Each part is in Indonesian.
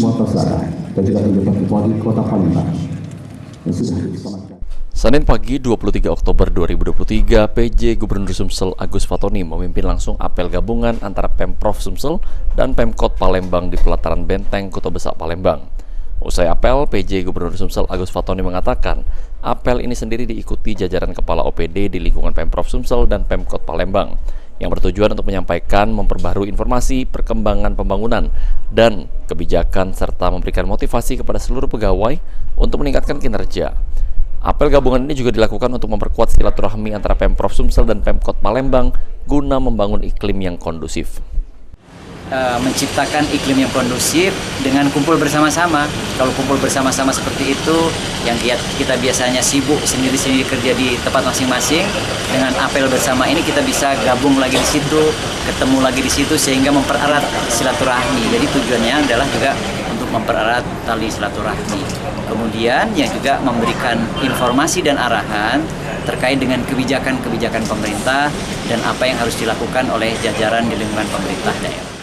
Sumatera Selatan dan juga kegiatan ketua di Kota Palembang yang sudah dilaksanakan. Senin pagi 23 Oktober 2023, PJ Gubernur Sumsel Agus Fatoni memimpin langsung apel gabungan antara Pemprov Sumsel dan Pemkot Palembang di pelataran Benteng Kota Besar Palembang. Usai apel, PJ Gubernur Sumsel Agus Fatoni mengatakan, apel ini sendiri diikuti jajaran kepala OPD di lingkungan Pemprov Sumsel dan Pemkot Palembang, yang bertujuan untuk menyampaikan, memperbaharui informasi, perkembangan pembangunan, dan kebijakan, serta memberikan motivasi kepada seluruh pegawai untuk meningkatkan kinerja. Apel gabungan ini juga dilakukan untuk memperkuat silaturahmi antara Pemprov Sumsel dan Pemkot Palembang guna membangun iklim yang kondusif. Menciptakan iklim yang kondusif dengan kumpul bersama-sama. Kalau kumpul bersama-sama seperti itu, yang kita biasanya sibuk sendiri-sendiri kerja di tempat masing-masing, dengan apel bersama ini kita bisa gabung lagi di situ, ketemu lagi di situ, sehingga mempererat silaturahmi. Jadi tujuannya adalah juga untuk mempererat tali silaturahmi. Kemudian yang juga memberikan informasi dan arahan terkait dengan kebijakan-kebijakan pemerintah dan apa yang harus dilakukan oleh jajaran di lingkungan pemerintah daerah.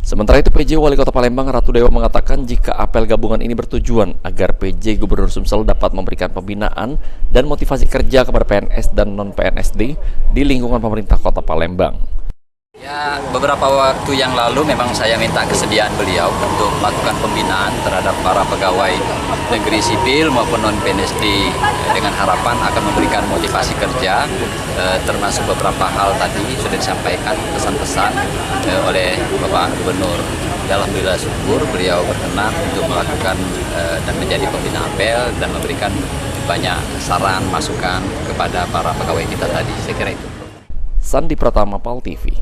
Sementara itu, PJ Wali Kota Palembang Ratu Dewa mengatakan jika apel gabungan ini bertujuan agar PJ Gubernur Sumsel dapat memberikan pembinaan dan motivasi kerja kepada PNS dan non-PNSD di lingkungan pemerintah Kota Palembang. Ya, beberapa waktu yang lalu memang saya minta kesediaan beliau untuk melakukan pembinaan terhadap para pegawai negeri sipil maupun non-PNSD dengan harapan akan memberikan motivasi kerja, termasuk beberapa hal tadi sudah disampaikan pesan-pesan oleh Bapak Gubernur. Alhamdulillah syukur beliau berkenan untuk melakukan dan menjadi pembina apel dan memberikan banyak saran, masukan kepada para pegawai kita tadi. Saya kira itu. Sandi Pratama, PAL TV.